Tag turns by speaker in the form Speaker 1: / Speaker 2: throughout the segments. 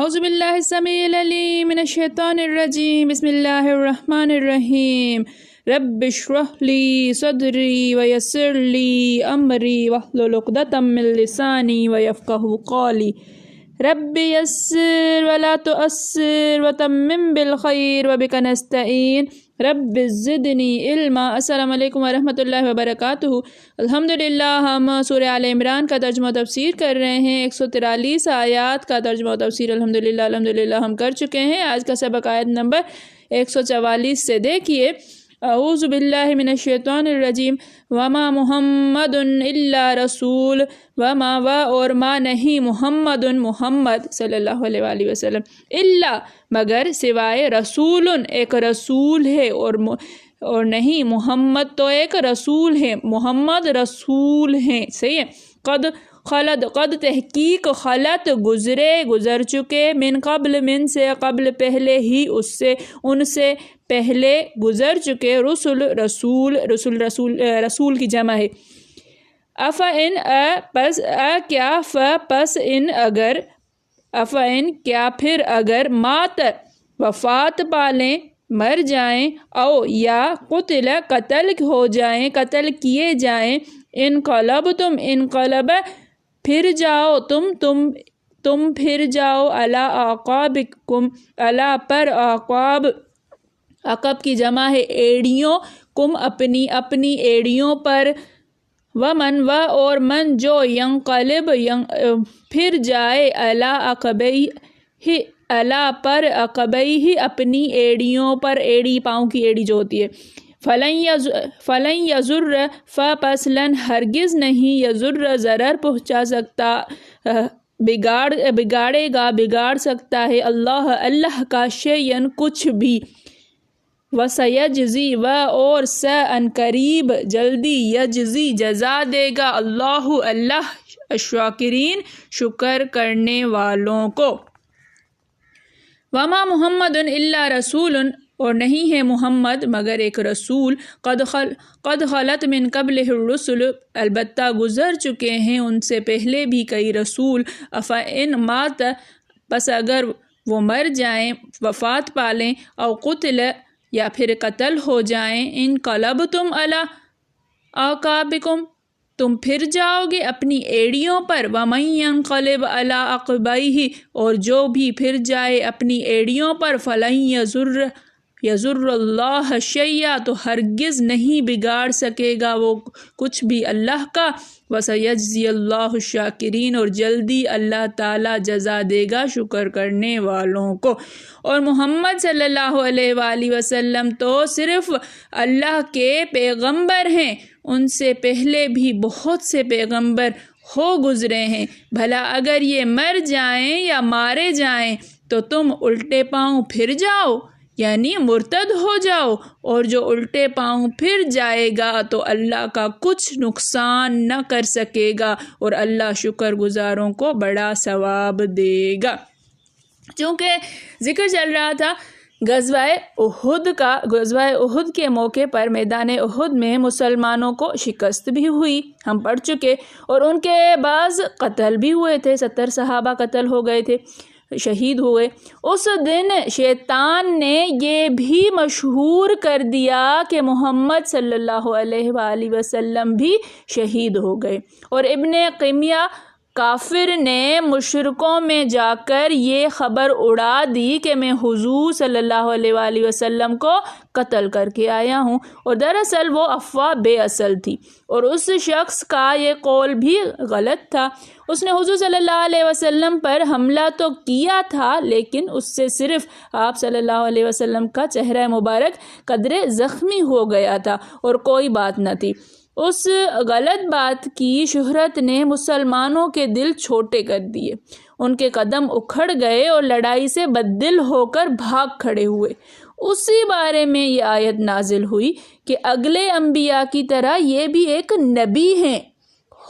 Speaker 1: اعوذ باللہ السمیع العلیم من الشیطان الرجیم بسم اللہ الرحمن الرحیم رب اشرح لی صدری ویسر لی امری واحلل عقدۃ من لسانی ویفقہوا قولی رب یسر ولا تؤثر وتمم بالخیر وبک نستعین رب زدنی علما۔ السلام علیکم ورحمۃ اللہ وبرکاتہ۔ الحمدللہ ہم سورہ آل عمران کا ترجمہ و تفسیر کر رہے ہیں۔ 143 آیات کا ترجمہ و تفسیر الحمدللہ ہم کر چکے ہیں۔ آج کا سبق آیت نمبر 144 سے دیکھیے۔ اعوذ باللہ من الشیطان الرجیم وما محمد الا رسول وما اور ما نہیں محمد صلی اللہ علیہ وآلہ وسلم الا مگر سوائے رسول ایک رسول ہے اور نہیں محمد تو ایک رسول ہے، محمد رسول ہیں، صحیح ہے۔ قد تحقیق خلط گزر چکے، من قبل من سے قبل پہلے ہی اس سے ان سے پہلے گزر چکے، رسول کی جمع ہے۔ کیا پھر اگر مات وفات پالیں مر جائیں، او یا قتل ہو جائیں قتل کیے جائیں، انقلب پھر جاؤ تم پھر جاؤ علی اعقابکم علی پر عقب کی جمع ہے ایڑیوں، کم اپنی ایڑیوں پر، ومن اور من جو ینقلب پھر جائے علی پر عقبیہ اپنی ایڑیوں پر، ایڑی پاؤں کی ایڑی جو ہوتی ہے، فلن یضر پس لن ہرگز نہیں یضر ضرر پہنچا سکتا، بگاڑ سکتا ہے اللہ کا شیئن کچھ بھی، وسیجزی اور ان قریب جلدی یجزی جزا دے گا اللہ الشاکرین شکر کرنے والوں کو۔ وما محمد الا رسول اور نہیں ہے محمد مگر ایک رسول، قد خلت من قبلہ الرسل البتہ گزر چکے ہیں ان سے پہلے بھی کئی رسول، افإن مات پس اگر وہ مر جائیں وفات پالیں، او قتل یا پھر قتل ہو جائیں، انقلبتم علی اعقابکم تم پھر جاؤ گے اپنی ایڑیوں پر، ومن ینقلب علی عقبیہ اور جو بھی پھر جائے اپنی ایڑیوں پر، فلن یضر اللہ شیئا تو ہرگز نہیں بگاڑ سکے گا وہ کچھ بھی اللہ کا، وسیجزی اللہ الشاکرین اور جلدی اللہ تعالی جزا دے گا شکر کرنے والوں کو۔ اور محمد صلی اللہ علیہ وآلہ وسلم تو صرف اللہ کے پیغمبر ہیں، ان سے پہلے بھی بہت سے پیغمبر ہو گزرے ہیں، بھلا اگر یہ مر جائیں یا مارے جائیں تو تم الٹے پاؤں پھر جاؤ، یعنی مرتد ہو جاؤ، اور جو الٹے پاؤں پھر جائے گا تو اللہ کا کچھ نقصان نہ کر سکے گا اور اللہ شکر گزاروں کو بڑا ثواب دے گا۔ چونکہ ذکر چل رہا تھا غزوہ احد کے موقع پر میدان احد میں مسلمانوں کو شکست بھی ہوئی، ہم پڑھ چکے، اور ان کے بعض قتل بھی ہوئے تھے، 70 صحابہ قتل ہو گئے تھے، شہید ہوئے۔ اس دن شیطان نے یہ بھی مشہور کر دیا کہ محمد صلی اللہ علیہ وآلہ وسلم بھی شہید ہو گئے، اور ابن قمیہ کافر نے مشرکوں میں جا کر یہ خبر اڑا دی کہ میں حضور صلی اللہ علیہ وآلہ وسلم کو قتل کر کے آیا ہوں، اور دراصل وہ افواہ بے اصل تھی، اور اس شخص کا یہ قول بھی غلط تھا۔ اس نے حضور صلی اللہ علیہ وسلم پر حملہ تو کیا تھا، لیکن اس سے صرف آپ صلی اللہ علیہ وسلم کا چہرہ مبارک قدرے زخمی ہو گیا تھا اور کوئی بات نہ تھی۔ اس غلط بات کی شہرت نے مسلمانوں کے دل چھوٹے کر دیے، ان کے قدم اکھڑ گئے اور لڑائی سے بددل ہو کر بھاگ کھڑے ہوئے۔ اسی بارے میں یہ آیت نازل ہوئی کہ اگلے انبیاء کی طرح یہ بھی ایک نبی ہیں،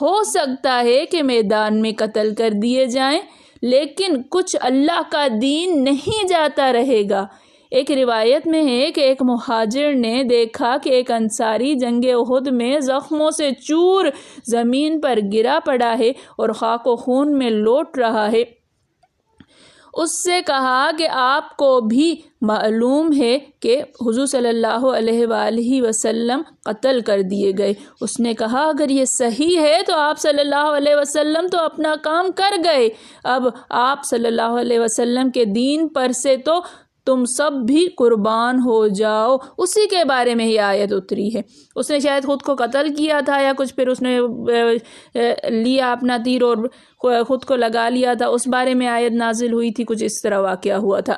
Speaker 1: ہو سکتا ہے کہ میدان میں قتل کر دیے جائیں، لیکن کچھ اللہ کا دین نہیں جاتا رہے گا۔ ایک روایت میں ہے کہ ایک مہاجر نے دیکھا کہ ایک انصاری جنگ احد میں زخموں سے چور زمین پر گرا پڑا ہے اور خاک و خون میں لوٹ رہا ہے۔ اس سے کہا کہ آپ کو بھی معلوم ہے کہ حضور صلی اللہ علیہ وآلہ وسلم قتل کر دیے گئے۔ اس نے کہا اگر یہ صحیح ہے تو آپ صلی اللہ علیہ وسلم تو اپنا کام کر گئے، اب آپ صلی اللہ علیہ وسلم کے دین پر سے تو تم سب بھی قربان ہو جاؤ۔ اسی کے بارے میں یہ آیت اتری ہے۔ اس نے شاید خود کو قتل کیا تھا یا کچھ، پھر اس نے لیا اپنا تیر اور خود کو لگا لیا تھا، اس بارے میں آیت نازل ہوئی تھی، کچھ اس طرح واقعہ ہوا تھا۔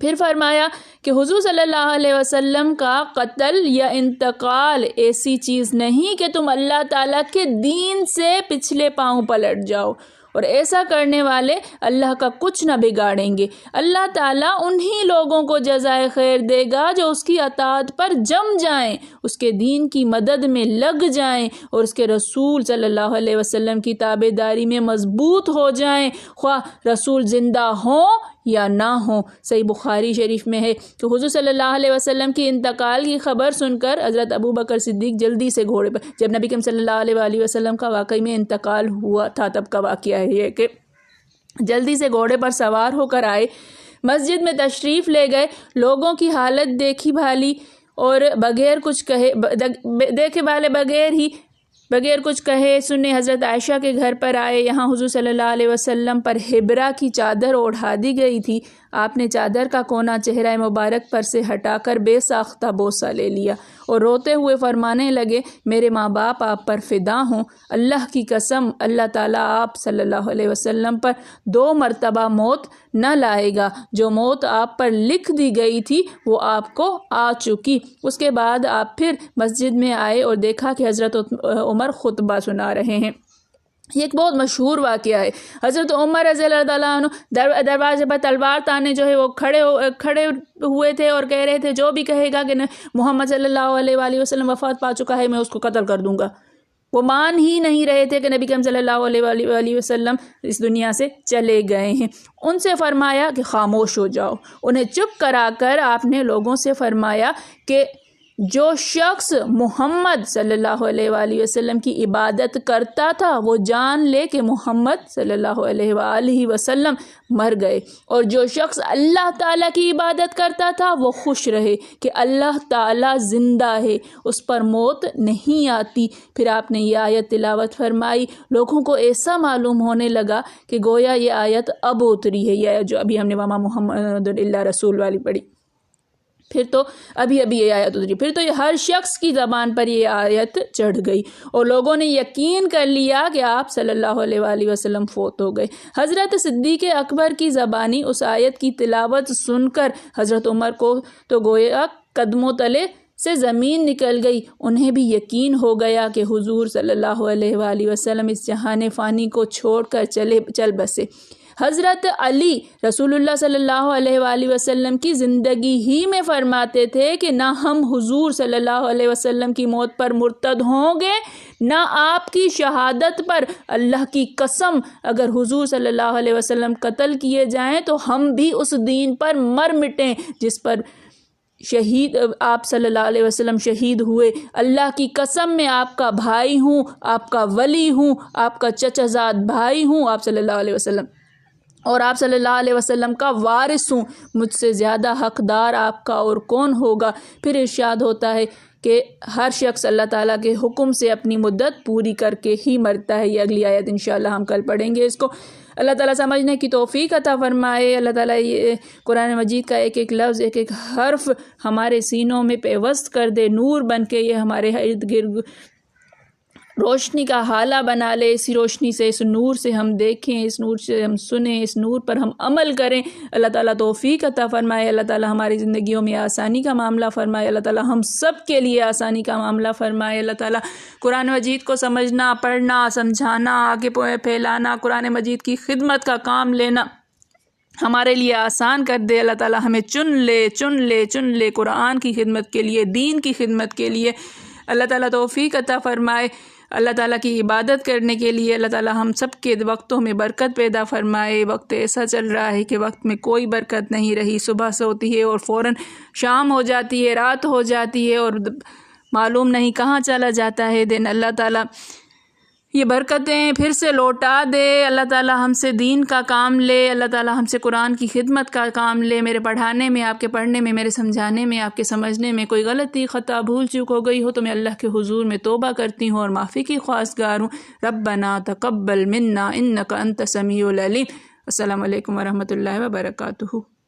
Speaker 1: پھر فرمایا کہ حضور صلی اللہ علیہ وسلم کا قتل یا انتقال ایسی چیز نہیں کہ تم اللہ تعالیٰ کے دین سے پچھلے پاؤں پلٹ جاؤ، اور ایسا کرنے والے اللہ کا کچھ نہ بگاڑیں گے۔ اللہ تعالیٰ انہی لوگوں کو جزائے خیر دے گا جو اس کی اطاعت پر جم جائیں، اس کے دین کی مدد میں لگ جائیں اور اس کے رسول صلی اللہ علیہ وسلم کی تابع داری میں مضبوط ہو جائیں، خواہ رسول زندہ ہوں یا نہ ہوں۔ صحیح بخاری شریف میں ہے کہ حضور صلی اللہ علیہ وسلم کی انتقال کی خبر سن کر حضرت ابو بکر صدیق جلدی سے گھوڑے پر، جب نبی کریم صلی اللہ علیہ وآلہ وسلم کا واقعی میں انتقال ہوا تھا تب کا واقعہ ہے یہ، کہ جلدی سے گھوڑے پر سوار ہو کر آئے، مسجد میں تشریف لے گئے، لوگوں کی حالت دیکھی بھالی اور بغیر کچھ کہے دیکھے والے بغیر کچھ کہے سنے حضرت عائشہ کے گھر پر آئے۔ یہاں حضور صلی اللہ علیہ وسلم پر ہبرا کی چادر اوڑھا دی گئی تھی۔ آپ نے چادر کا کونا چہرہ مبارک پر سے ہٹا کر بے ساختہ بوسہ لے لیا اور روتے ہوئے فرمانے لگے میرے ماں باپ آپ پر فدا ہوں، اللہ کی قسم اللہ تعالیٰ آپ صلی اللہ علیہ وسلم پر 2 مرتبہ موت نہ لائے گا، جو موت آپ پر لکھ دی گئی تھی وہ آپ کو آ چکی۔ اس کے بعد آپ پھر مسجد میں آئے اور دیکھا کہ حضرت عمر خطبہ سنا رہے ہیں۔ یہ ایک بہت مشہور واقعہ ہے۔ حضرت عمر رضی اللہ تعالیٰ عنہ دروازے پر تلوار تانے جو ہے وہ کھڑے ہوئے تھے اور کہہ رہے تھے جو بھی کہے گا کہ محمد صلی اللہ علیہ وآلہ وسلم وفات پا چکا ہے میں اس کو قتل کر دوں گا۔ وہ مان ہی نہیں رہے تھے کہ نبی کریم صلی اللہ علیہ وآلہ وسلم اس دنیا سے چلے گئے ہیں۔ ان سے فرمایا کہ خاموش ہو جاؤ۔ انہیں چپ کرا کر آپ نے لوگوں سے فرمایا کہ جو شخص محمد صلی اللہ علیہ وآلہ وسلم کی عبادت کرتا تھا وہ جان لے کہ محمد صلی اللہ علیہ وآلہ وسلم مر گئے، اور جو شخص اللہ تعالیٰ کی عبادت کرتا تھا وہ خوش رہے کہ اللہ تعالیٰ زندہ ہے، اس پر موت نہیں آتی۔ پھر آپ نے یہ آیت تلاوت فرمائی، لوگوں کو ایسا معلوم ہونے لگا کہ گویا یہ آیت اب اتری ہے، یہ جو ابھی ہم نے وما محمد الا رسول والی پڑھی، پھر تو ابھی یہ آیت اتری، پھر تو یہ ہر شخص کی زبان پر یہ آیت چڑھ گئی اور لوگوں نے یقین کر لیا کہ آپ صلی اللہ علیہ وآلہ وسلم فوت ہو گئے۔ حضرت صدیق اکبر کی زبانی اس آیت کی تلاوت سن کر حضرت عمر کو تو گویا قدموں تلے سے زمین نکل گئی، انہیں بھی یقین ہو گیا کہ حضور صلی اللہ علیہ وآلہ وسلم اس جہان فانی کو چھوڑ کر چل بسے۔ حضرت علی رسول اللہ صلی اللہ علیہ وآلہ وسلم کی زندگی ہی میں فرماتے تھے کہ نہ ہم حضور صلی اللہ علیہ وسلم کی موت پر مرتد ہوں گے نہ آپ کی شہادت پر، اللہ کی قسم اگر حضور صلی اللہ علیہ وسلم قتل کیے جائیں تو ہم بھی اس دین پر مر مٹیں جس پر شہید آپ صلی اللہ علیہ وسلم شہید ہوئے۔ اللہ کی قسم میں آپ کا بھائی ہوں، آپ کا ولی ہوں، آپ کا چچا زاد بھائی ہوں آپ صلی اللہ علیہ وسلم، اور آپ صلی اللہ علیہ وسلم کا وارث ہوں، مجھ سے زیادہ حقدار آپ کا اور کون ہوگا۔ پھر ارشاد ہوتا ہے کہ ہر شخص اللہ تعالیٰ کے حکم سے اپنی مدت پوری کر کے ہی مرتا ہے۔ یہ اگلی آیت انشاءاللہ ہم کل پڑھیں گے اس کو۔ اللہ تعالیٰ سمجھنے کی توفیق عطا فرمائے۔ اللہ تعالیٰ یہ قرآن مجید کا ایک ایک لفظ ایک ایک حرف ہمارے سینوں میں پیوست کر دے، نور بن کے یہ ہمارے ارد گرد روشنی کا حالہ بنا لے۔ اسی روشنی سے، اس نور سے ہم دیکھیں، اس نور سے ہم سنیں، اس نور پر ہم عمل کریں۔ اللہ تعالیٰ توفیق عطا فرمائے، اللہ تعالیٰ ہماری زندگیوں میں آسانی کا معاملہ فرمائے، اللہ تعالیٰ ہم سب کے لیے آسانی کا معاملہ فرمائے۔ اللہ تعالیٰ قرآن مجید کو سمجھنا، پڑھنا، سمجھانا، آگے پھیلانا، قرآن مجید کی خدمت کا کام لینا ہمارے لیے آسان کر دے۔ اللہ تعالیٰ ہمیں چن لے قرآن کی خدمت کے لیے، دین کی خدمت کے لیے۔ اللہ تعالیٰ توفیق عطا فرمائے اللہ تعالیٰ کی عبادت کرنے کے لیے۔ اللہ تعالیٰ ہم سب کے وقتوں میں برکت پیدا فرمائے۔ وقت ایسا چل رہا ہے کہ وقت میں کوئی برکت نہیں رہی، صبح سے ہوتی ہے اور فوراً شام ہو جاتی ہے، رات ہو جاتی ہے اور معلوم نہیں کہاں چلا جاتا ہے دن۔ اللہ تعالیٰ یہ برکتیں پھر سے لوٹا دے۔ اللہ تعالی ہم سے دین کا کام لے، اللہ تعالی ہم سے قرآن کی خدمت کا کام لے۔ میرے پڑھانے میں، آپ کے پڑھنے میں، میرے سمجھانے میں، آپ کے سمجھنے میں کوئی غلطی، خطا، بھول چوک ہو گئی ہو تو میں اللہ کے حضور میں توبہ کرتی ہوں اور معافی کی خواستگار ہوں۔ ربنا تقبل منا انک انت السمیع العلیم۔ السلام علیکم ورحمۃ اللہ وبرکاتہ۔